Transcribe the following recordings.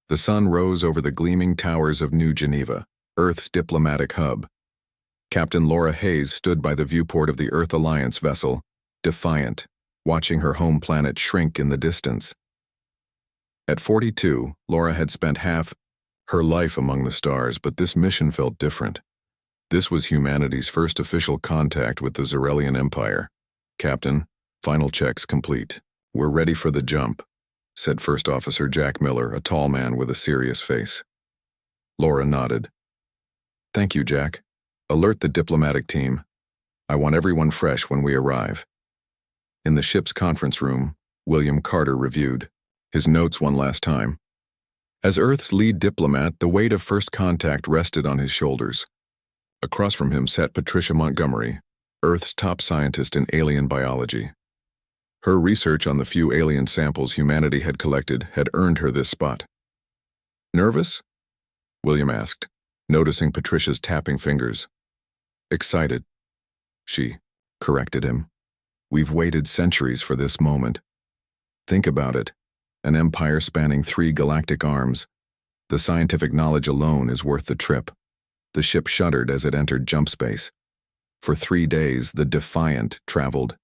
The sun rose over the gleaming towers of New Geneva, Earth's diplomatic hub. Captain Laura Hayes stood by the viewport of the Earth Alliance vessel, defiant, watching her home planet shrink in the distance. At 42, Laura had spent half her life among the stars, but this mission felt different. This was humanity's first official contact with the Zarelian Empire. "Captain, final checks complete. We're ready for the jump," said First Officer Jack Miller, a tall man with a serious face. Laura nodded. "Thank you, Jack. Alert the diplomatic team. I want everyone fresh when we arrive." In the ship's conference room, William Carter reviewed his notes one last time. As Earth's lead diplomat, the weight of first contact rested on his shoulders. Across from him sat Patricia Montgomery, Earth's top scientist in alien biology. Her research on the few alien samples humanity had collected had earned her this spot. "Nervous?" William asked, noticing Patricia's tapping fingers. "Excited," she corrected him. "We've waited centuries for this moment. Think about it. An empire spanning 3 galactic arms. The scientific knowledge alone is worth the trip." The ship shuddered as it entered jump space. For 3 days, the Defiant traveled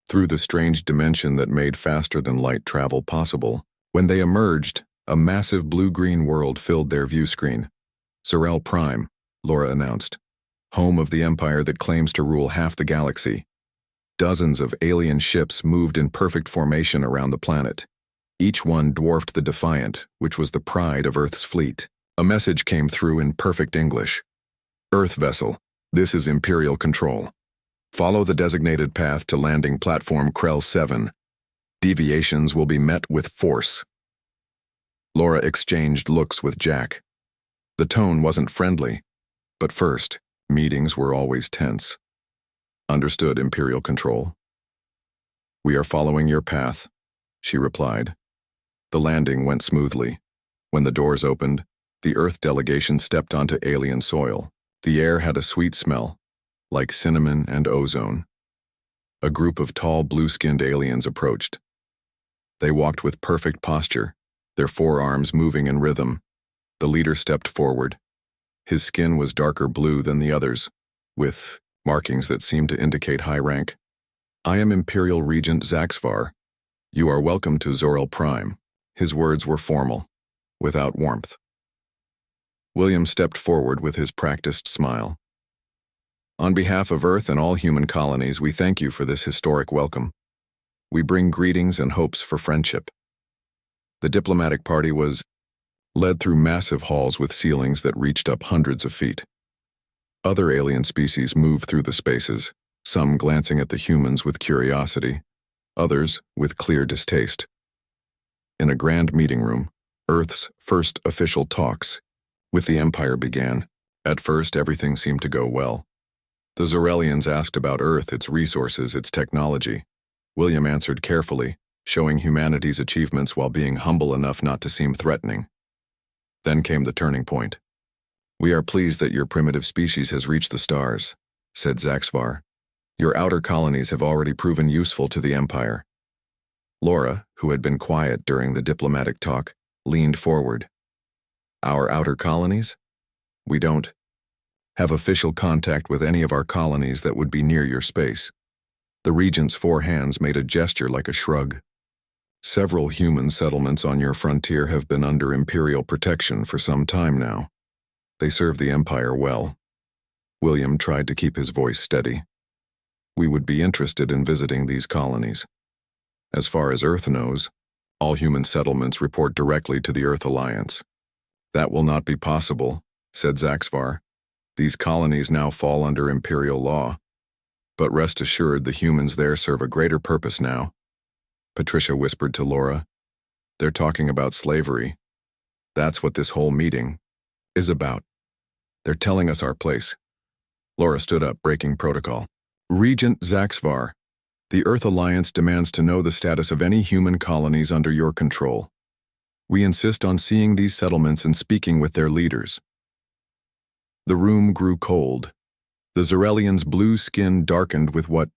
through the strange dimension that made faster-than-light travel possible. When they emerged, a massive blue-green world filled their view screen. "Zarel Prime," Laura announced, "home of the empire that claims to rule half the galaxy." Dozens of alien ships moved in perfect formation around the planet. Each one dwarfed the Defiant, which was the pride of Earth's fleet. A message came through in perfect English. "Earth vessel, this is Imperial Control. Follow the designated path to landing platform Krell 7. Deviations will be met with force." Laura exchanged looks with Jack. The tone wasn't friendly, but first, meetings were always tense. "Understood, Imperial Control." "We are following your path," she replied. The landing went smoothly. When the doors opened, the Earth delegation stepped onto alien soil. The air had a sweet smell, like cinnamon and ozone. A group of tall, blue-skinned aliens approached. They walked with perfect posture, their forearms moving in rhythm. The leader stepped forward. His skin was darker blue than the others, with markings that seemed to indicate high rank. "I am Imperial Regent Zaxvar. You are welcome to Zarel Prime." His words were formal, without warmth. William stepped forward with his practiced smile. "On behalf of Earth and all human colonies, we thank you for this historic welcome. We bring greetings and hopes for friendship." The diplomatic party was led through massive halls with ceilings that reached up hundreds of feet. Other alien species moved through the spaces, some glancing at the humans with curiosity, others with clear distaste. In a grand meeting room, Earth's first official talks with the Empire began. At first, everything seemed to go well. The Zarelians asked about Earth, its resources, its technology. William answered carefully, showing humanity's achievements while being humble enough not to seem threatening. Then came the turning point. "We are pleased that your primitive species has reached the stars," said Zaxvar. "Your outer colonies have already proven useful to the Empire." Laura, who had been quiet during the diplomatic talk, leaned forward. "Our outer colonies? We don't have official contact with any of our colonies that would be near your space." The Regent's 4 hands made a gesture like a shrug. "Several human settlements on your frontier have been under Imperial protection for some time now. They serve the Empire well." William tried to keep his voice steady. "We would be interested in visiting these colonies. As far as Earth knows, all human settlements report directly to the Earth Alliance." "That will not be possible," said Zaxvar. "These colonies now fall under Imperial law. But rest assured the humans there serve a greater purpose now." Patricia whispered to Laura. "They're talking about slavery. That's what this whole meeting is about. They're telling us our place." Laura stood up, breaking protocol. "Regent Zaxvar, the Earth Alliance demands to know the status of any human colonies under your control. We insist on seeing these settlements and speaking with their leaders." The room grew cold. The Zarelian's blue skin darkened with what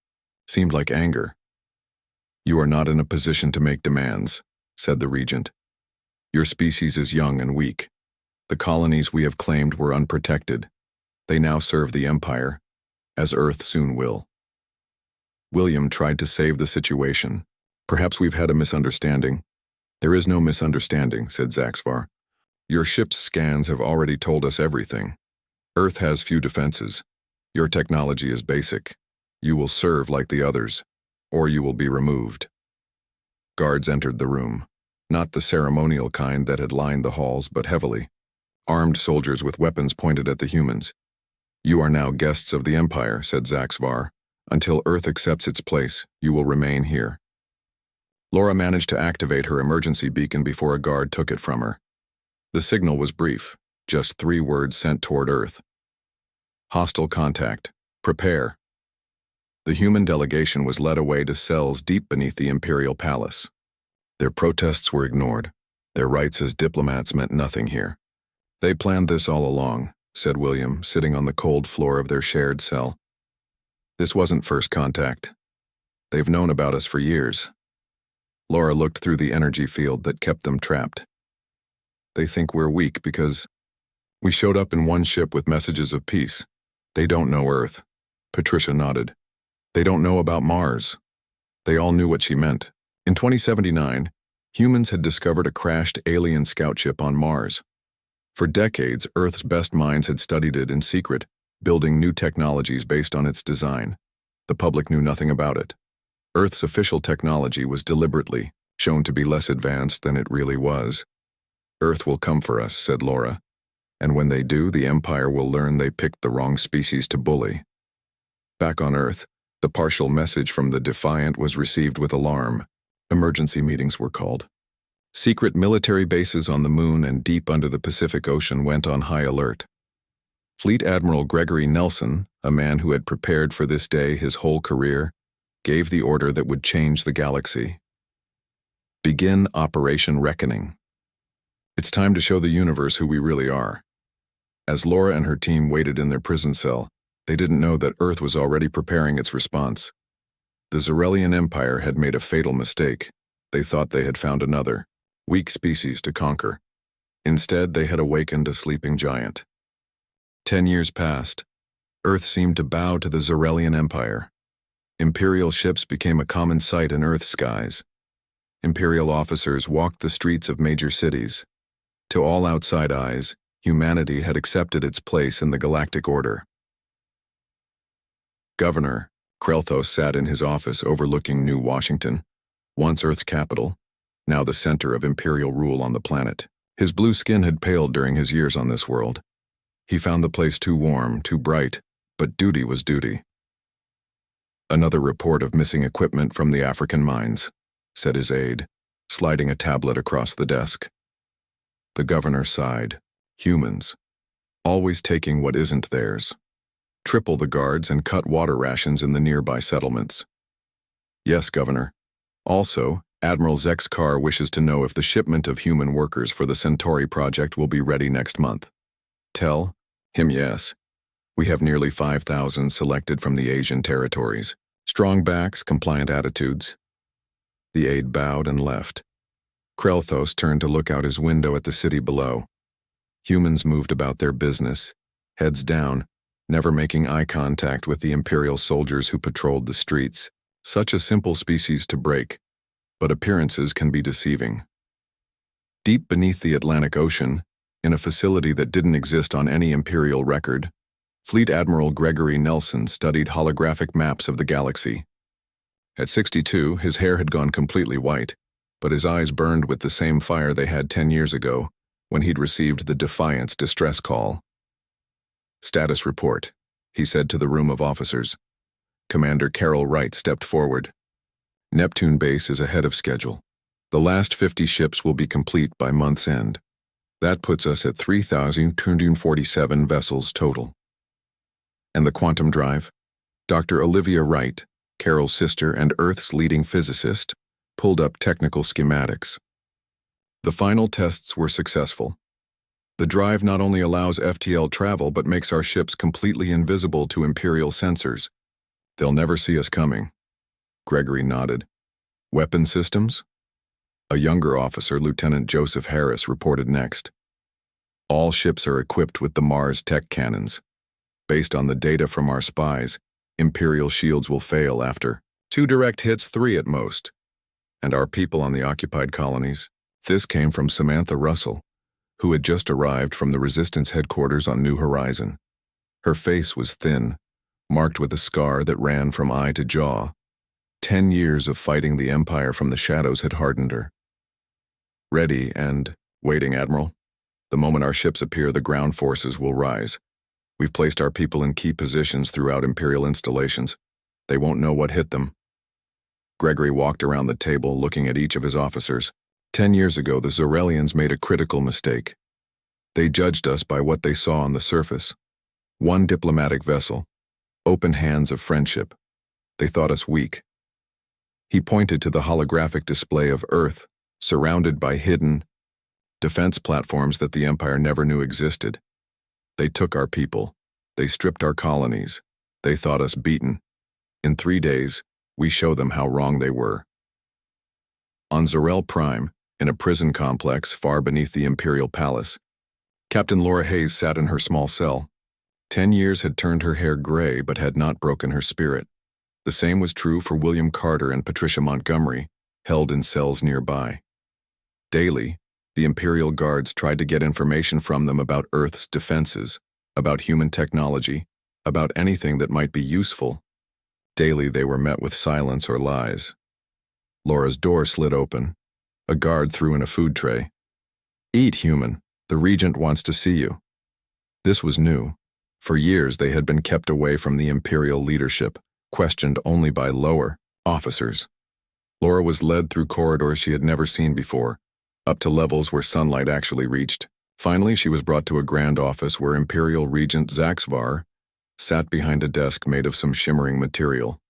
seemed like anger. "You are not in a position to make demands," said the Regent. Your species is young and weak. The colonies we have claimed were unprotected. They now serve the Empire, as Earth soon will. William tried to save the situation. Perhaps we've had a misunderstanding. There is no misunderstanding, said Zaxvar. Your ship's scans have already told us everything. Earth has few defenses. Your technology is basic. You will serve like the others, or you will be removed. Guards entered the room. Not the ceremonial kind that had lined the halls, but heavily. Armed soldiers with weapons pointed at the humans. You are now guests of the Empire, said Zaxvar. Until Earth accepts its place, you will remain here. Laura managed to activate her emergency beacon before a guard took it from her. The signal was brief, just 3 words sent toward Earth. Hostile contact. Prepare. The human delegation was led away to cells deep beneath the Imperial Palace. Their protests were ignored. Their rights as diplomats meant nothing here. They planned this all along, said William, sitting on the cold floor of their shared cell. This wasn't first contact. They've known about us for years. Laura looked through the energy field that kept them trapped. They think we're weak because we showed up in one ship with messages of peace. They don't know Earth. Patricia nodded. They don't know about Mars. They all knew what she meant. In 2079, humans had discovered a crashed alien scout ship on Mars. For decades, Earth's best minds had studied it in secret, building new technologies based on its design. The public knew nothing about it. Earth's official technology was deliberately shown to be less advanced than it really was. Earth will come for us, said Laura. And when they do, the Empire will learn they picked the wrong species to bully. Back on Earth, the partial message from the Defiant was received with alarm. Emergency meetings were called. Secret military bases on the Moon and deep under the Pacific Ocean went on high alert. Fleet Admiral Gregory Nelson, a man who had prepared for this day his whole career, gave the order that would change the galaxy. Begin Operation Reckoning. It's time to show the universe who we really are. As Laura and her team waited in their prison cell, they didn't know that Earth was already preparing its response. The Zarellian Empire had made a fatal mistake. They thought they had found another, weak species to conquer. Instead, they had awakened a sleeping giant. 10 years passed. Earth seemed to bow to the Zarellian Empire. Imperial ships became a common sight in Earth's skies. Imperial officers walked the streets of major cities. To all outside eyes, humanity had accepted its place in the galactic order. Governor Krelthos sat in his office overlooking New Washington, once Earth's capital, now the center of imperial rule on the planet. His blue skin had paled during his years on this world. He found the place too warm, too bright, but duty was duty. Another report of missing equipment from the African mines, said his aide, sliding a tablet across the desk. The governor sighed. Humans, always taking what isn't theirs. Triple the guards and cut water rations in the nearby settlements. Yes, Governor. Also, Admiral Zex Carr wishes to know if the shipment of human workers for the Centauri project will be ready next month. Tell him yes. We have nearly 5,000 selected from the Asian territories. Strong backs, compliant attitudes. The aide bowed and left. Krelthos turned to look out his window at the city below. Humans moved about their business, heads down, never making eye contact with the Imperial soldiers who patrolled the streets. Such a simple species to break, but appearances can be deceiving. Deep beneath the Atlantic Ocean, in a facility that didn't exist on any Imperial record, Fleet Admiral Gregory Nelson studied holographic maps of the galaxy. At 62, his hair had gone completely white, but his eyes burned with the same fire they had 10 years ago, when he'd received the Defiant's distress call. Status report, he said to the room of officers. Commander Carol Wright stepped forward. Neptune base is ahead of schedule. The last 50 ships will be complete by month's end. That puts us at 3,247 vessels total. And the quantum drive? Dr. Olivia Wright, Carol's sister and Earth's leading physicist, pulled up technical schematics. The final tests were successful. The drive not only allows FTL travel but makes our ships completely invisible to Imperial sensors. They'll never see us coming. Gregory nodded. Weapon systems? A younger officer, Lieutenant Joseph Harris, reported next. All ships are equipped with the Mars tech cannons. Based on the data from our spies, Imperial shields will fail after 2 direct hits, 3 at most. And our people on the occupied colonies? This came from Samantha Russell, who had just arrived from the Resistance headquarters on New Horizon. Her face was thin, marked with a scar that ran from eye to jaw. 10 years of fighting the Empire from the shadows had hardened her. Ready and waiting, Admiral. The moment our ships appear, the ground forces will rise. We've placed our people in key positions throughout Imperial installations. They won't know what hit them. Gregory walked around the table, looking at each of his officers. 10 years ago, the Zorelians made a critical mistake. They judged us by what they saw on the surface. One diplomatic vessel. Open hands of friendship. They thought us weak. He pointed to the holographic display of Earth, surrounded by hidden defense platforms that the Empire never knew existed. They took our people. They stripped our colonies. They thought us beaten. In 3 days, we show them how wrong they were. On Zorel Prime, in a prison complex far beneath the Imperial Palace, Captain Laura Hayes sat in her small cell. 10 years had turned her hair gray but had not broken her spirit. The same was true for William Carter and Patricia Montgomery, held in cells nearby. Daily, the Imperial Guards tried to get information from them about Earth's defenses, about human technology, about anything that might be useful. Daily they were met with silence or lies. Laura's door slid open. A guard threw in a food tray. "Eat, human. The Regent wants to see you." This was new. For years they had been kept away from the Imperial leadership, questioned only by lower officers. Laura was led through corridors she had never seen before, up to levels where sunlight actually reached. Finally, she was brought to a grand office where Imperial Regent Zaxvar sat behind a desk made of some shimmering material.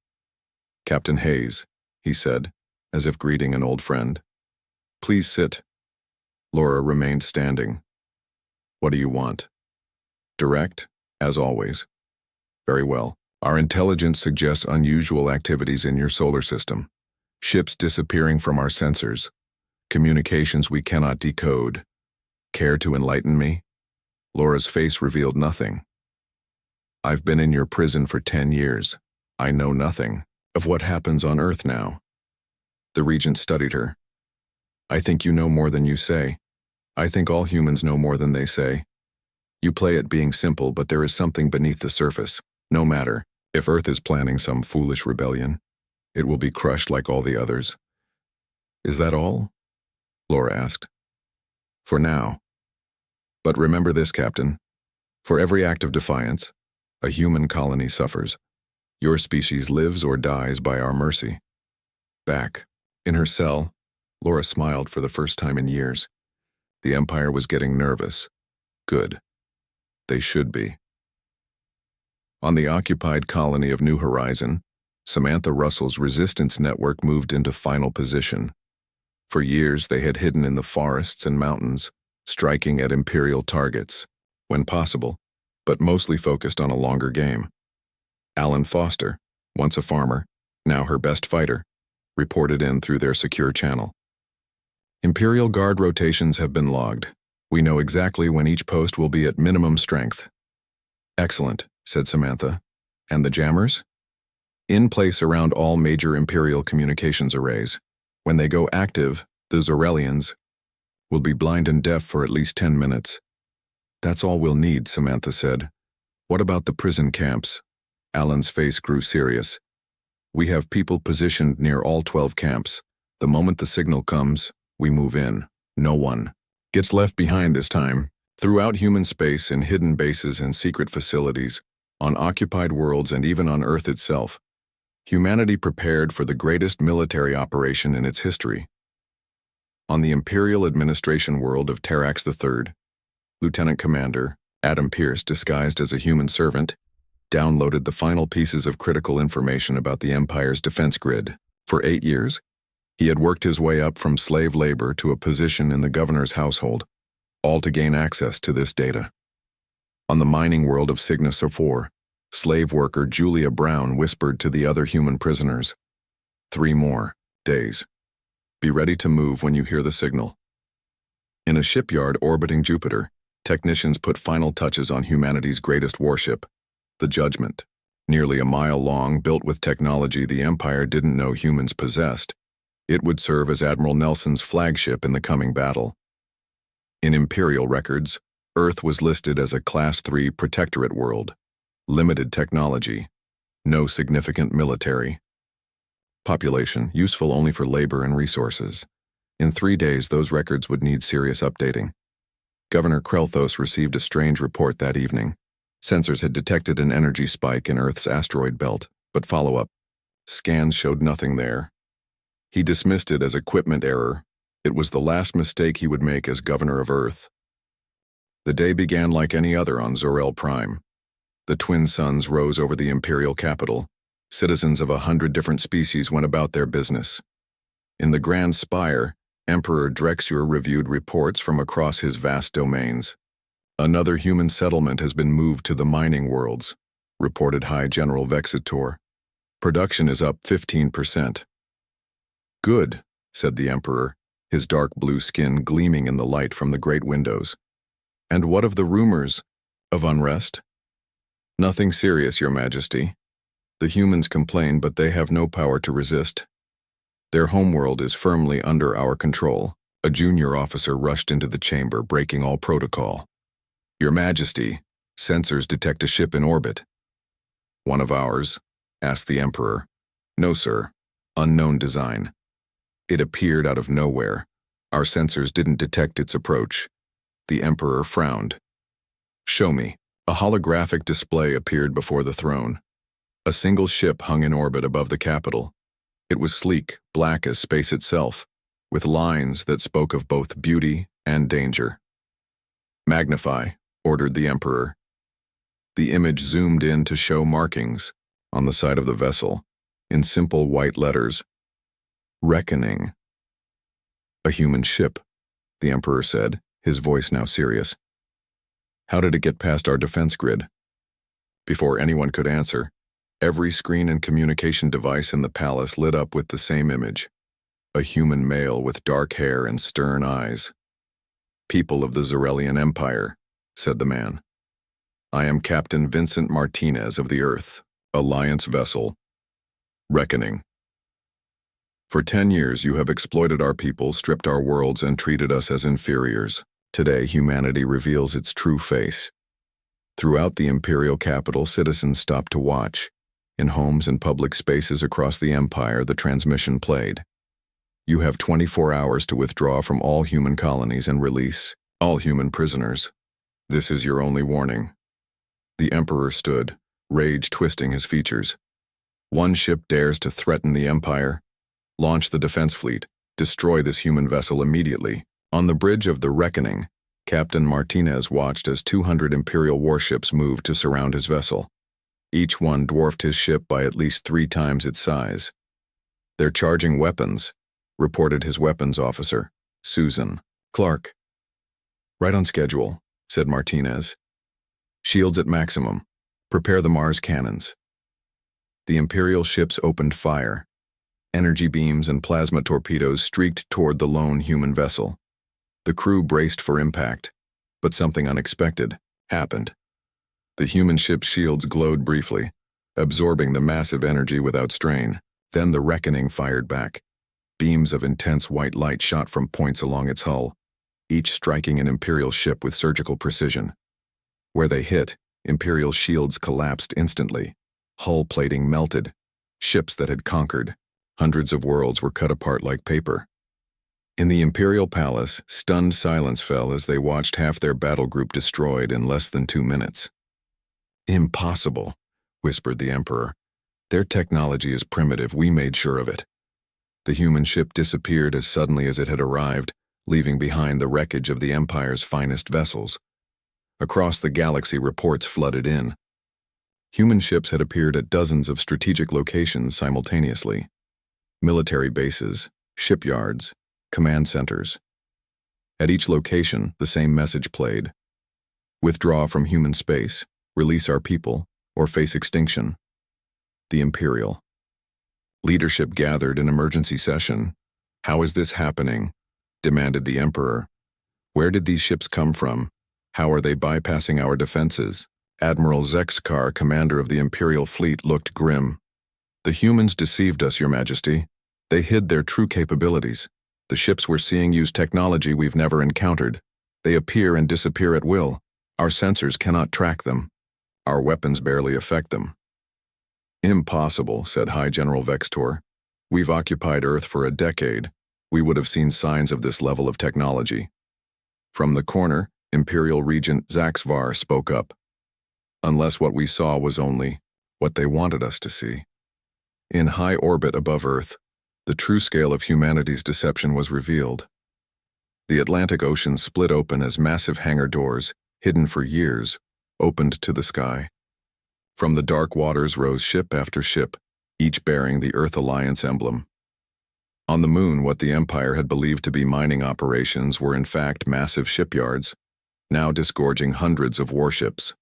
"Captain Hayes," he said, as if greeting an old friend. "Please sit." Laura remained standing. "What do you want?" "Direct, as always." "Very well. Our intelligence suggests unusual activities in your solar system. Ships disappearing from our sensors. Communications we cannot decode. Care to enlighten me?" Laura's face revealed nothing. "I've been in your prison for 10 years. I know nothing of what happens on Earth now." The Regent studied her. "I think you know more than you say. I think all humans know more than they say. You play at being simple, but there is something beneath the surface. No matter if Earth is planning some foolish rebellion, it will be crushed like all the others." "Is that all?" Laura asked. "For now. But remember this, Captain. For every act of defiance, a human colony suffers. Your species lives or dies by our mercy." Back, in her cell, Laura smiled for the first time in years. The Empire was getting nervous. Good. They should be. On the occupied colony of New Horizon, Samantha Russell's resistance network moved into final position. For years, they had hidden in the forests and mountains, striking at Imperial targets, when possible, but mostly focused on a longer game. Alan Foster, once a farmer, now her best fighter, reported in through their secure channel. "Imperial Guard rotations have been logged. We know exactly when each post will be at minimum strength." "Excellent," said Samantha. "And the jammers?" "In place around all major Imperial communications arrays. When they go active, the Zorelians will be blind and deaf for at least 10 minutes. "That's all we'll need," Samantha said. "What about the prison camps?" Alan's face grew serious. "We have people positioned near all 12 camps. The moment the signal comes, we move in. No one gets left behind this time. Throughout human space, in hidden bases and secret facilities, on occupied worlds and even on Earth itself, humanity prepared for the greatest military operation in its history. On the Imperial Administration world of Terax III, Lieutenant Commander Adam Pierce, disguised as a human servant, downloaded the final pieces of critical information about the Empire's defense grid. For 8 years, he had worked his way up from slave labor to a position in the governor's household, all to gain access to this data. On the mining world of Cygnus IV, slave worker Julia Brown whispered to the other human prisoners, 3 more days Be ready to move when you hear the signal. In a shipyard orbiting Jupiter, technicians put final touches on humanity's greatest warship, the Judgment. Nearly a mile long, built with technology the Empire didn't know humans possessed, it would serve as Admiral Nelson's flagship in the coming battle. In Imperial records, Earth was listed as a Class 3 protectorate world. Limited technology. No significant military. Population, useful only for labor and resources. In 3 days, those records would need serious updating. Governor Krelthos received a strange report that evening. Sensors had detected an energy spike in Earth's asteroid belt, but follow-up scans showed nothing there. He dismissed it as equipment error. It was the last mistake he would make as governor of Earth. The day began like any other on Zor-El Prime. The twin suns rose over the imperial capital. Citizens of 100 different species went about their business. In the Grand Spire, Emperor Drexur reviewed reports from across his vast domains. Another human settlement has been moved to the mining worlds, reported High General Vexitor. Production is up 15%. Good, said the Emperor, his dark blue skin gleaming in the light from the great windows. And what of the rumors of unrest? Nothing serious, Your Majesty. The humans complain, but they have no power to resist. Their homeworld is firmly under our control. A junior officer rushed into the chamber, breaking all protocol. Your Majesty, sensors detect a ship in orbit. One of ours? Asked the Emperor. No, sir. Unknown design. It appeared out of nowhere. Our sensors didn't detect its approach. The Emperor frowned. Show me. A holographic display appeared before the throne. A single ship hung in orbit above the capital. It was sleek, black as space itself, with lines that spoke of both beauty and danger. Magnify, ordered the Emperor. The image zoomed in to show markings on the side of the vessel, in simple white letters. Reckoning. A human ship, the Emperor said, his voice now serious. How did it get past our defense grid? Before anyone could answer, every screen and communication device in the palace lit up with the same image. A human male with dark hair and stern eyes. People of the Zorelian Empire, said the man. I am Captain Vincent Martinez of the Earth, Alliance vessel. Reckoning. For 10 years you have exploited our people, stripped our worlds, and treated us as inferiors. Today humanity reveals its true face. Throughout the imperial capital, citizens stopped to watch. In homes and public spaces across the empire, the transmission played. You have 24 hours to withdraw from all human colonies and release all human prisoners. This is your only warning. The Emperor stood, rage twisting his features. One ship dares to threaten the Empire. Launch the defense fleet. Destroy this human vessel immediately. On the bridge of the Reckoning, Captain Martinez watched as 200 Imperial warships moved to surround his vessel. Each one dwarfed his ship by at least 3 times its size. They're charging weapons, reported his weapons officer, Susan Clark. Right on schedule, said Martinez. Shields at maximum. Prepare the Mars cannons. The Imperial ships opened fire. Energy beams and plasma torpedoes streaked toward the lone human vessel. The crew braced for impact, but something unexpected happened. The human ship's shields glowed briefly, absorbing the massive energy without strain. Then the Reckoning fired back. Beams of intense white light shot from points along its hull, each striking an Imperial ship with surgical precision. Where they hit, Imperial shields collapsed instantly. Hull plating melted. Ships that had conquered hundreds of worlds were cut apart like paper. In the Imperial Palace, stunned silence fell as they watched half their battle group destroyed in less than 2 minutes. Impossible, whispered the Emperor. Their technology is primitive, we made sure of it. The human ship disappeared as suddenly as it had arrived, leaving behind the wreckage of the Empire's finest vessels. Across the galaxy, reports flooded in. Human ships had appeared at dozens of strategic locations simultaneously. Military bases, shipyards, command centers. At each location, the same message played. Withdraw from human space, release our people, or face extinction. The Imperial. Leadership gathered in emergency session. "How is this happening?" demanded the Emperor. "Where did these ships come from? How are they bypassing our defenses?" Admiral Zexkar, commander of the Imperial fleet, looked grim. "The humans deceived us, Your Majesty. They hid their true capabilities. The ships we're seeing use technology we've never encountered. They appear and disappear at will. Our sensors cannot track them. Our weapons barely affect them." "Impossible," said High General Vextor. "We've occupied Earth for a decade. We would have seen signs of this level of technology." From the corner, Imperial Regent Zaxvar spoke up. "Unless what we saw was only what they wanted us to see." In high orbit above Earth, the true scale of humanity's deception was revealed. The Atlantic Ocean split open as massive hangar doors, hidden for years, opened to the sky. From the dark waters rose ship after ship, each bearing the Earth Alliance emblem. On the moon, what the Empire had believed to be mining operations were in fact massive shipyards, now disgorging hundreds of warships.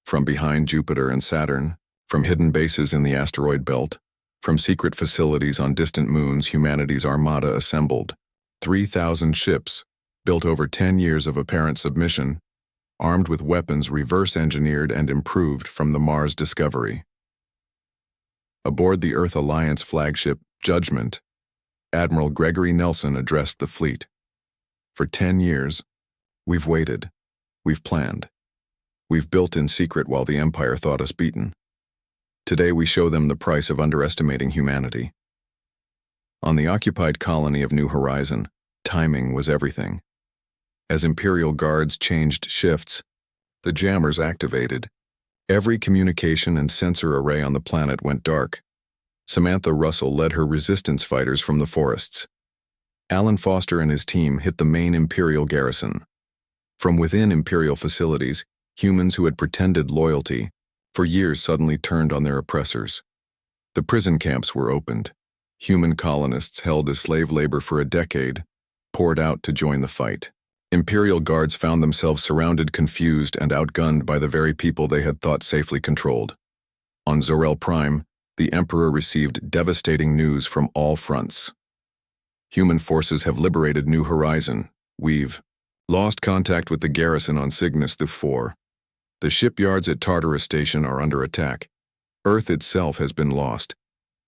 From behind Jupiter and Saturn, from hidden bases in the asteroid belt, from secret facilities on distant moons, humanity's armada assembled. 3,000 ships, built over 10 years of apparent submission, armed with weapons reverse-engineered and improved from the Mars discovery. Aboard the Earth Alliance flagship, Judgment, Admiral Gregory Nelson addressed the fleet. "For 10 years, we've waited, we've planned. We've built in secret while the Empire thought us beaten. Today we show them the price of underestimating humanity." On the occupied colony of New Horizon, timing was everything. As Imperial guards changed shifts, the jammers activated. Every communication and sensor array on the planet went dark. Samantha Russell led her resistance fighters from the forests. Alan Foster and his team hit the main Imperial garrison. From within Imperial facilities, humans who had pretended loyalty for years suddenly turned on their oppressors. The prison camps were opened. Human colonists held as slave labor for a decade poured out to join the fight. Imperial guards found themselves surrounded, confused, and outgunned by the very people they had thought safely controlled. On Zorel Prime, the Emperor received devastating news from all fronts. "Human forces have liberated New Horizon. We've lost contact with the garrison on Cygnus IV. The shipyards at Tartarus Station are under attack. Earth itself has been lost.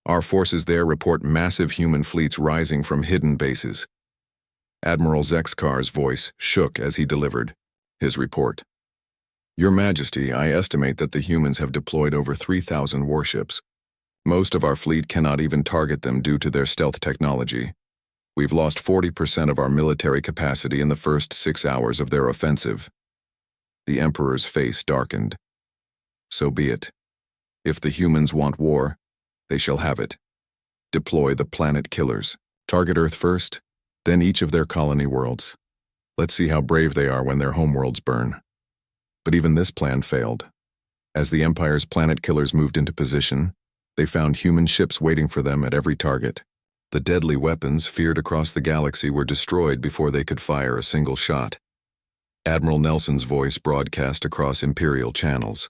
Our forces there report massive human fleets rising from hidden bases." Admiral Zexkar's voice shook as he delivered his report. "Your Majesty, I estimate that the humans have deployed over 3,000 warships. Most of our fleet cannot even target them due to their stealth technology. We've lost 40% of our military capacity in the first 6 hours of their offensive." The Emperor's face darkened. "So be it. If the humans want war, they shall have it. Deploy the planet killers. Target Earth first, then each of their colony worlds. Let's see how brave they are when their homeworlds burn." But even this plan failed. As the Empire's planet killers moved into position, they found human ships waiting for them at every target. The deadly weapons feared across the galaxy were destroyed before they could fire a single shot. Admiral Nelson's voice broadcast across Imperial channels.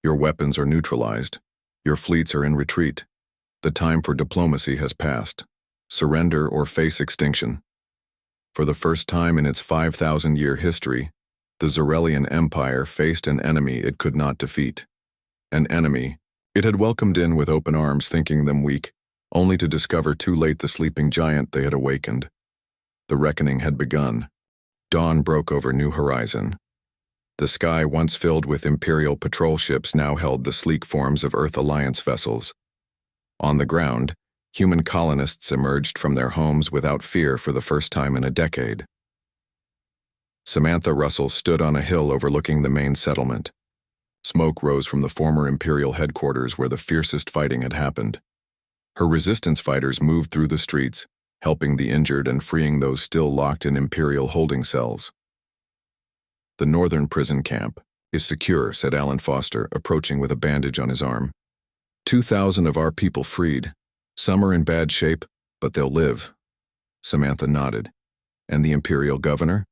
"Your weapons are neutralized. Your fleets are in retreat. The time for diplomacy has passed. Surrender or face extinction." For the first time in its 5,000-year history, the Zorelian Empire faced an enemy it could not defeat. An enemy it had welcomed in with open arms, thinking them weak, only to discover too late the sleeping giant they had awakened. The reckoning had begun. Dawn broke over New Horizon. The sky, once filled with Imperial patrol ships, now held the sleek forms of Earth Alliance vessels. On the ground, human colonists emerged from their homes without fear for the first time in a decade. Samantha Russell stood on a hill overlooking the main settlement. Smoke rose from the former Imperial headquarters where the fiercest fighting had happened. Her resistance fighters moved through the streets, helping the injured and freeing those still locked in Imperial holding cells. "The northern prison camp is secure," said Alan Foster, approaching with a bandage on his arm. 2,000 of our people freed. Some are in bad shape, but they'll live." Samantha nodded. "And the Imperial governor?"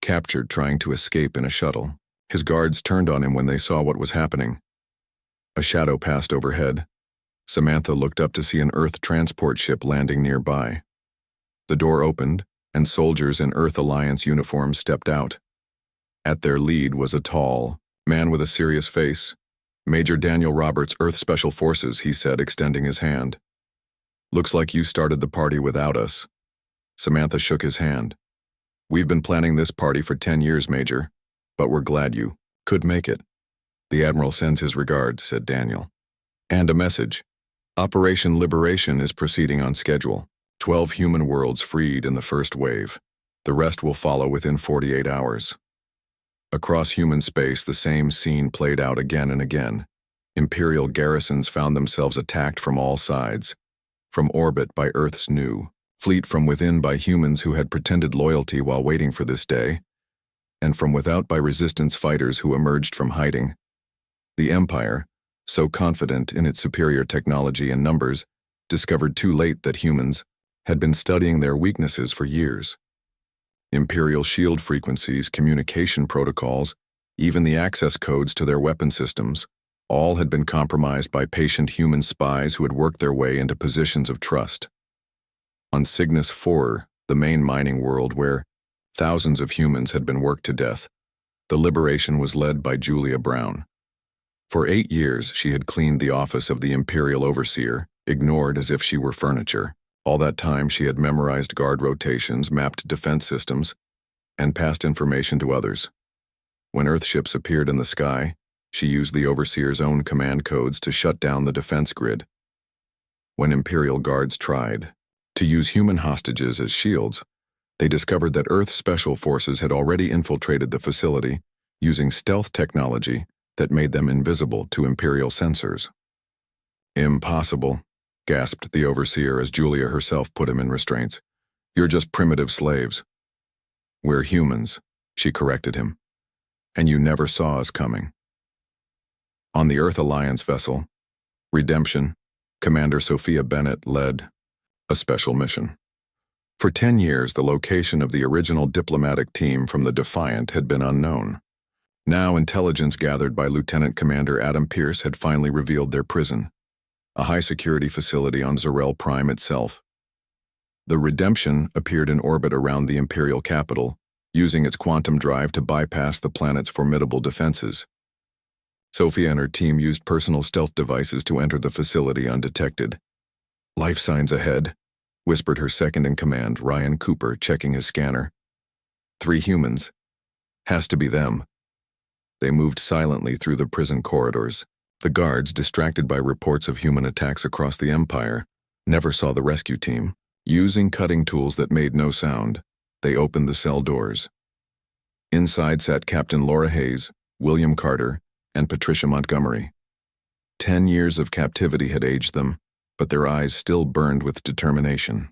"Captured trying to escape in a shuttle. His guards turned on him when they saw what was happening." A shadow passed overhead. Samantha looked up to see an Earth transport ship landing nearby. The door opened, and soldiers in Earth Alliance uniforms stepped out. At their lead was a tall man with a serious face. "Major Daniel Roberts, Earth Special Forces," he said, extending his hand. "Looks like you started the party without us." Samantha shook his hand. "We've been planning this party for 10 years, Major, but we're glad you could make it." "The Admiral sends his regards," said Daniel. "And a message. Operation Liberation is proceeding on schedule. 12 human worlds freed in the first wave. The rest will follow within 48 hours. Across human space, the same scene played out again and again. Imperial garrisons found themselves attacked from all sides. From orbit by Earth's new fleet, from within by humans who had pretended loyalty while waiting for this day, and from without by resistance fighters who emerged from hiding. The Empire, so confident in its superior technology and numbers, discovered too late that humans had been studying their weaknesses for years. Imperial shield frequencies, communication protocols, even the access codes to their weapon systems, all had been compromised by patient human spies who had worked their way into positions of trust. On Cygnus 4, the main mining world where thousands of humans had been worked to death, the liberation was led by Julia Brown. For 8 years, she had cleaned the office of the Imperial Overseer, ignored as if she were furniture. All that time, she had memorized guard rotations, mapped defense systems, and passed information to others. When Earth ships appeared in the sky, she used the Overseer's own command codes to shut down the defense grid. When Imperial guards tried to use human hostages as shields, they discovered that Earth Special Forces had already infiltrated the facility using stealth technology that made them invisible to Imperial sensors. "Impossible," gasped the Overseer as Julia herself put him in restraints. "You're just primitive slaves." "We're humans," she corrected him. "And you never saw us coming." On the Earth Alliance vessel, Redemption, Commander Sophia Bennett led a special mission. For 10 years, the location of the original diplomatic team from the Defiant had been unknown. Now, intelligence gathered by Lieutenant Commander Adam Pierce had finally revealed their prison, a high-security facility on Zarel Prime itself. The Redemption appeared in orbit around the Imperial capital, using its quantum drive to bypass the planet's formidable defenses. Sophia and her team used personal stealth devices to enter the facility undetected. "Life signs ahead," whispered her second-in-command, Ryan Cooper, checking his scanner. 3 humans. Has to be them." They moved silently through the prison corridors. The guards, distracted by reports of human attacks across the Empire, never saw the rescue team. Using cutting tools that made no sound, they opened the cell doors. Inside sat Captain Laura Hayes, William Carter, and Patricia Montgomery. 10 years of captivity had aged them, but their eyes still burned with determination.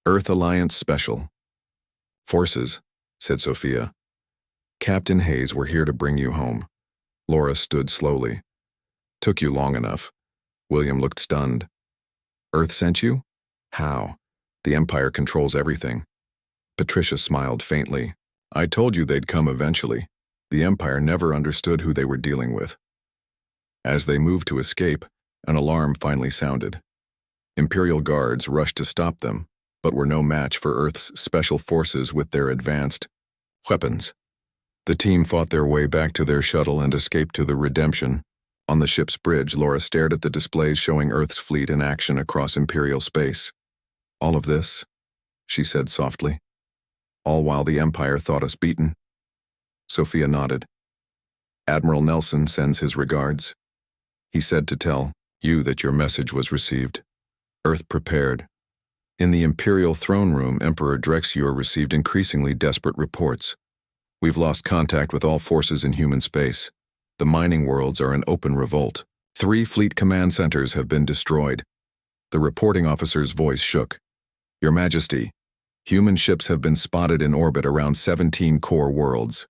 Earth Alliance Special Forces, said Sophia. "Captain Hayes, we're here to bring you home." Laura stood slowly. "Took you long enough." William looked stunned. "Earth sent you? How? The Empire controls everything." Patricia smiled faintly. "I told you they'd come eventually. The Empire never understood who they were dealing with." As they moved to escape, an alarm finally sounded. Imperial guards rushed to stop them, but were no match for Earth's special forces with their advanced weapons. The team fought their way back to their shuttle and escaped to the Redemption. On the ship's bridge, Laura stared at the displays showing Earth's fleet in action across Imperial space. "All of this," she said softly, "all while the Empire thought us beaten?" Sophia nodded. "Admiral Nelson sends his regards. He said to tell you that your message was received. Earth prepared. In the Imperial throne room, Emperor Drexior received increasingly desperate reports. We've lost contact with all forces in human space. The mining worlds are in open revolt. 3 fleet command centers have been destroyed." The reporting officer's voice shook. "Your Majesty, human ships have been spotted in orbit around 17 core worlds."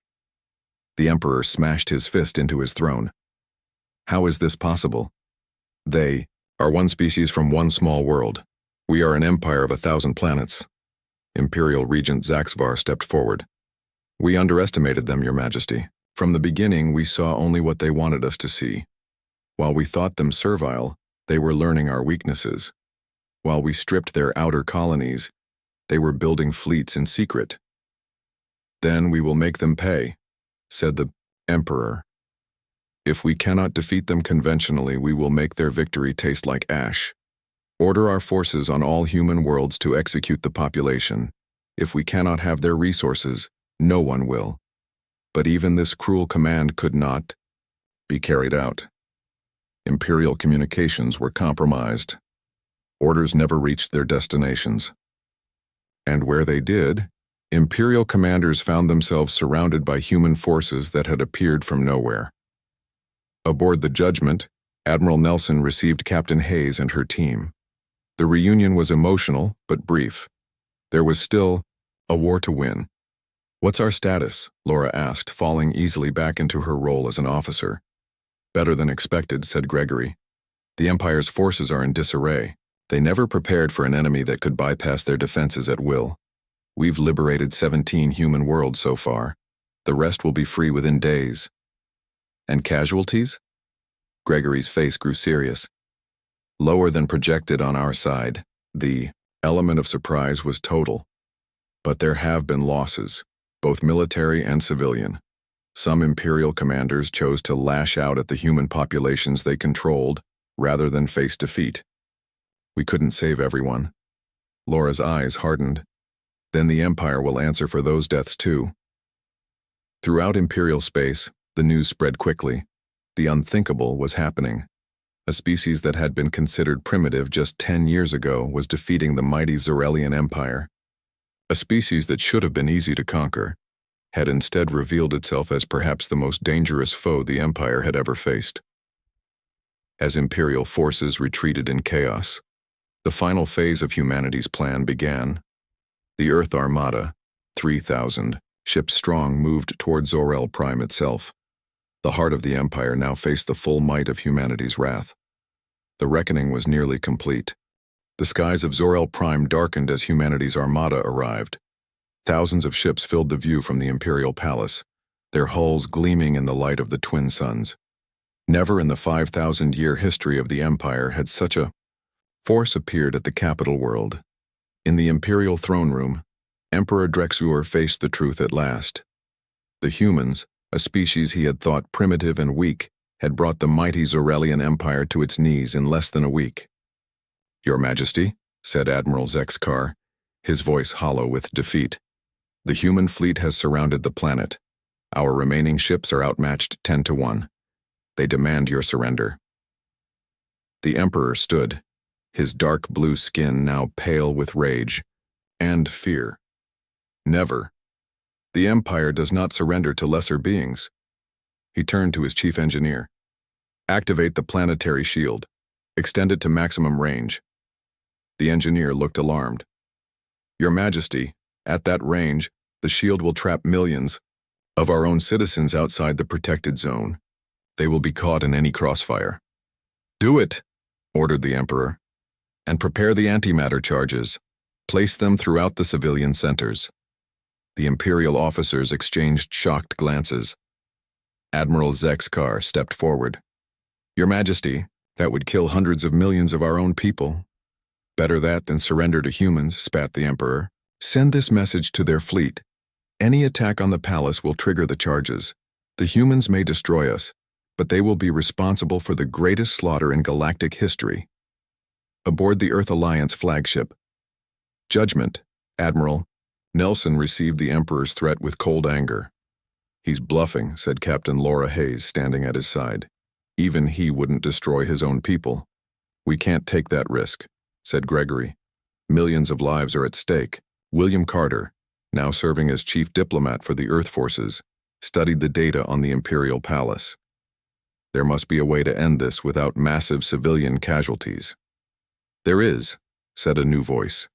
The Emperor smashed his fist into his throne. "How is this possible? They are one species from one small world. We are an empire of 1,000 planets." Imperial Regent Zaxvar stepped forward. "We underestimated them, Your Majesty. From the beginning, we saw only what they wanted us to see. While we thought them servile, they were learning our weaknesses. While we stripped their outer colonies, they were building fleets in secret. Then we will make them pay, said the Emperor. If we cannot defeat them conventionally, we will make their victory taste like ash. Order our forces on all human worlds to execute the population. If we cannot have their resources, no one will. But even this cruel command could not be carried out. Imperial communications were compromised. Orders never reached their destinations. And where they did, Imperial commanders found themselves surrounded by human forces that had appeared from nowhere. Aboard the Judgment, Admiral Nelson received Captain Hayes and her team. The reunion was emotional, but brief. There was still a war to win. "What's our status?" Laura asked, falling easily back into her role as an officer. "Better than expected," said Gregory. "The Empire's forces are in disarray. They never prepared for an enemy that could bypass their defenses at will. We've liberated 17 human worlds so far. The rest will be free within days." "And casualties?" Gregory's face grew serious. "Lower than projected on our side. The element of surprise was total. But there have been losses, both military and civilian. Some Imperial commanders chose to lash out at the human populations they controlled rather than face defeat. We couldn't save everyone." Laura's eyes hardened. "Then the Empire will answer for those deaths too." Throughout Imperial space, the news spread quickly. The unthinkable was happening. A species that had been considered primitive just 10 years ago was defeating the mighty Xorelian Empire. A species that should have been easy to conquer had instead revealed itself as perhaps the most dangerous foe the Empire had ever faced. As Imperial forces retreated in chaos, the final phase of humanity's plan began. The Earth Armada, 3,000 ships strong, moved toward Zorel Prime itself. The heart of the Empire now faced the full might of humanity's wrath. The reckoning was nearly complete. The skies of Zorel Prime darkened as humanity's Armada arrived. Thousands of ships filled the view from the Imperial Palace, their hulls gleaming in the light of the twin suns. Never in the 5,000-year history of the Empire had such a force appeared at the capital world. In the Imperial throne room, Emperor Drexur faced the truth at last. The humans, a species he had thought primitive and weak, had brought the mighty Xorelian Empire to its knees in less than a week. "Your Majesty," said Admiral Zexkar, his voice hollow with defeat, "the human fleet has surrounded the planet. Our remaining ships are outmatched 10-1. They demand your surrender." The Emperor stood, his dark blue skin now pale with rage and fear. "Never. The Empire does not surrender to lesser beings." He turned to his chief engineer. "Activate the planetary shield. Extend it to maximum range." The engineer looked alarmed. "Your Majesty, at that range, the shield will trap millions of our own citizens outside the protected zone. They will be caught in any crossfire." "Do it," ordered the Emperor. "And prepare the antimatter charges. Place them throughout the civilian centers." The Imperial officers exchanged shocked glances. Admiral Zexkar stepped forward. "Your Majesty, that would kill hundreds of millions of our own people." "Better that than surrender to humans," spat the Emperor. "Send this message to their fleet. Any attack on the palace will trigger the charges. The humans may destroy us, but they will be responsible for the greatest slaughter in galactic history." Aboard the Earth Alliance flagship, Judgment, Admiral Nelson received the Emperor's threat with cold anger. "He's bluffing," said Captain Laura Hayes, standing at his side. "Even he wouldn't destroy his own people." "We can't take that risk," said Gregory. "Millions of lives are at stake." William Carter, now serving as chief diplomat for the Earth forces, studied the data on the Imperial Palace. "There must be a way to end this without massive civilian casualties." "There is," said a new voice.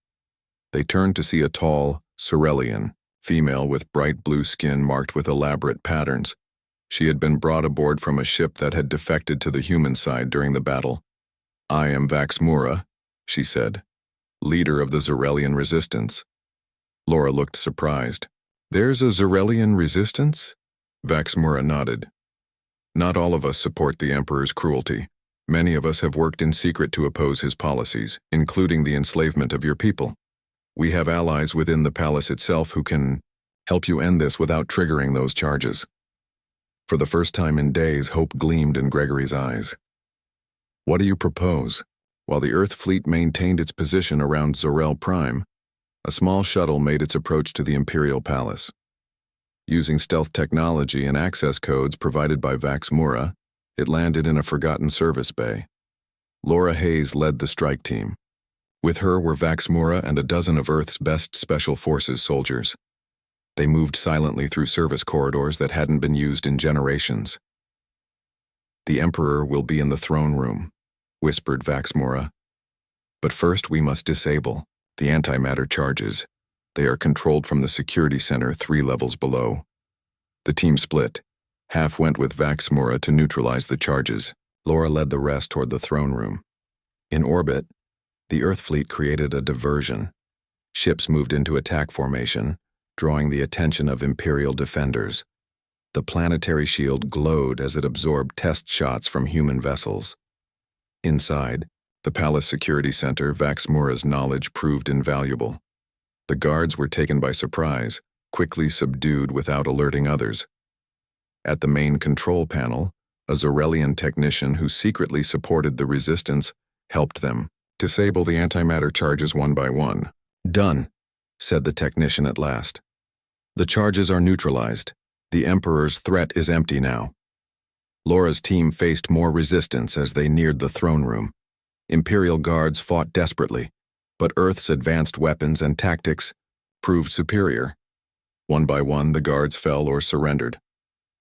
They turned to see a tall, Xorelian female with bright blue skin marked with elaborate patterns. She had been brought aboard from a ship that had defected to the human side during the battle. "I am Vaxmura," she said, "leader of the Xorelian resistance." Laura looked surprised. "There's a Xorelian resistance?" Vaxmura nodded. "Not all of us support the Emperor's cruelty. Many of us have worked in secret to oppose his policies, including the enslavement of your people. We have allies within the palace itself who can help you end this without triggering those charges." For the first time in days, hope gleamed in Gregory's eyes. "What do you propose?" While the Earth fleet maintained its position around Zorel Prime, a small shuttle made its approach to the Imperial Palace. Using stealth technology and access codes provided by Vax Mura, it landed in a forgotten service bay. Laura Hayes led the strike team. With her were Vax Mura and a dozen of Earth's best Special Forces soldiers. They moved silently through service corridors that hadn't been used in generations. "The Emperor will be in the throne room," whispered Vax Mura. "But first we must disable the antimatter charges. They are controlled from the security center 3 levels below." The team split. Half went with Vax Mura to neutralize the charges. Laura led the rest toward the throne room. In orbit, the Earth fleet created a diversion. Ships moved into attack formation, drawing the attention of Imperial defenders. The planetary shield glowed as it absorbed test shots from human vessels. Inside, the palace security center, Vax Mura's knowledge proved invaluable. The guards were taken by surprise, quickly subdued without alerting others. At the main control panel, a Zorelian technician who secretly supported the resistance helped them disable the antimatter charges one by one. "Done," said the technician at last. "The charges are neutralized. The Emperor's threat is empty now." Laura's team faced more resistance as they neared the throne room. Imperial guards fought desperately, but Earth's advanced weapons and tactics proved superior. One by one, the guards fell or surrendered.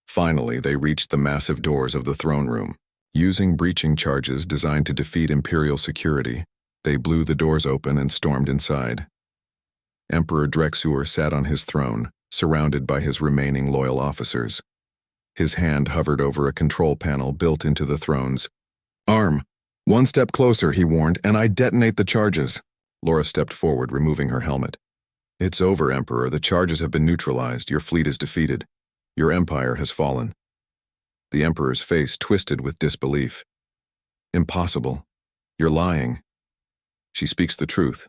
Finally, they reached the massive doors of the throne room. Using breaching charges designed to defeat Imperial security, they blew the doors open and stormed inside. Emperor Drexur sat on his throne, surrounded by his remaining loyal officers. His hand hovered over a control panel built into the throne's arm. "One step closer," he warned, "and I detonate the charges." Laura stepped forward, removing her helmet. "It's over, Emperor. The charges have been neutralized. Your fleet is defeated. Your empire has fallen." The Emperor's face twisted with disbelief. "Impossible. You're lying." "She speaks the truth,"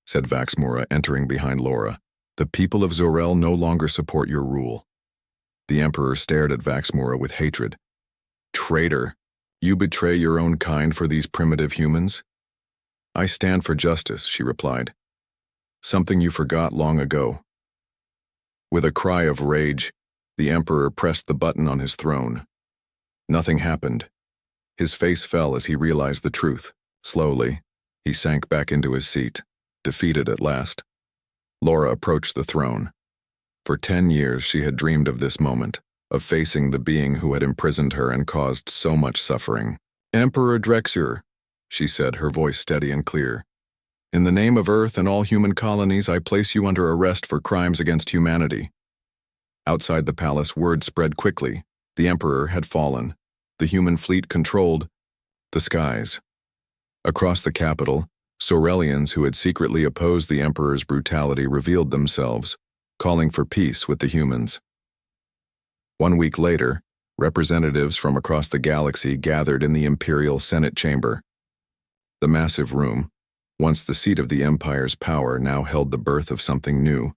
said Vax Mura, entering behind Laura. "The people of Zorel no longer support your rule." The Emperor stared at Vax Mura with hatred. "Traitor! You betray your own kind for these primitive humans?" "I stand for justice," she replied. "Something you forgot long ago." With a cry of rage, the Emperor pressed the button on his throne. Nothing happened. His face fell as he realized the truth. Slowly, he sank back into his seat, defeated at last. Laura approached the throne. For 10 years she had dreamed of this moment, of facing the being who had imprisoned her and caused so much suffering. "Emperor Drexur," she said, her voice steady and clear. "In the name of Earth and all human colonies, I place you under arrest for crimes against humanity." Outside the palace, word spread quickly. The Emperor had fallen. The human fleet controlled the skies. Across the capital, Zorelians who had secretly opposed the Emperor's brutality revealed themselves, calling for peace with the humans. 1 week later, representatives from across the galaxy gathered in the Imperial Senate chamber. The massive room, once the seat of the Empire's power, now held the birth of something new.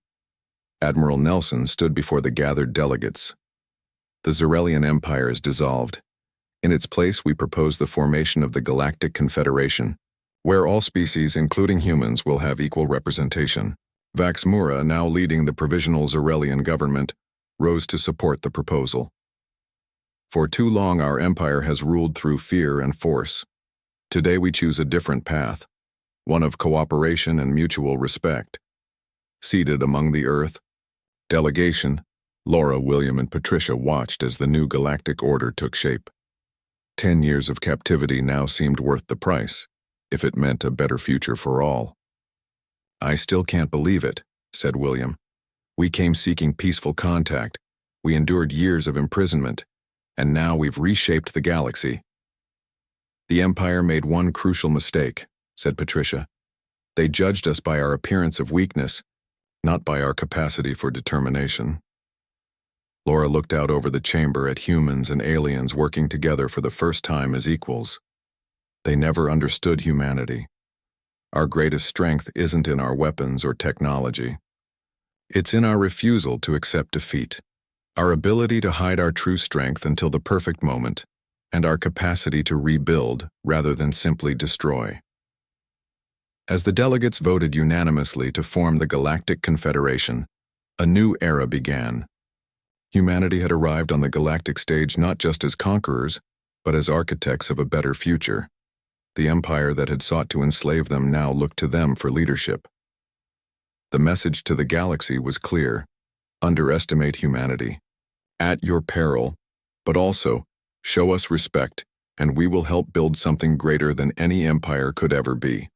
Admiral Nelson stood before the gathered delegates. "The Zorelian Empire is dissolved. In its place, we propose the formation of the Galactic Confederation, where all species, including humans, will have equal representation." Vax Mura, now leading the provisional Zorelian government, rose to support the proposal. "For too long our empire has ruled through fear and force. Today we choose a different path, one of cooperation and mutual respect." Seated among the Earth delegation, Laura, William, and Patricia watched as the new galactic order took shape. 10 years of captivity now seemed worth the price, if it meant a better future for all. "I still can't believe it," said William. "We came seeking peaceful contact. We endured years of imprisonment, and now we've reshaped the galaxy." "The Empire made one crucial mistake," said Patricia. "They judged us by our appearance of weakness, not by our capacity for determination." Laura looked out over the chamber at humans and aliens working together for the first time as equals. They never understood humanity. Our greatest strength isn't in our weapons or technology. It's in our refusal to accept defeat, our ability to hide our true strength until the perfect moment, and our capacity to rebuild rather than simply destroy. As the delegates voted unanimously to form the Galactic Confederation, a new era began. Humanity had arrived on the galactic stage not just as conquerors, but as architects of a better future. The empire that had sought to enslave them now looked to them for leadership. The message to the galaxy was clear: underestimate humanity, at your peril, but also show us respect, and we will help build something greater than any empire could ever be.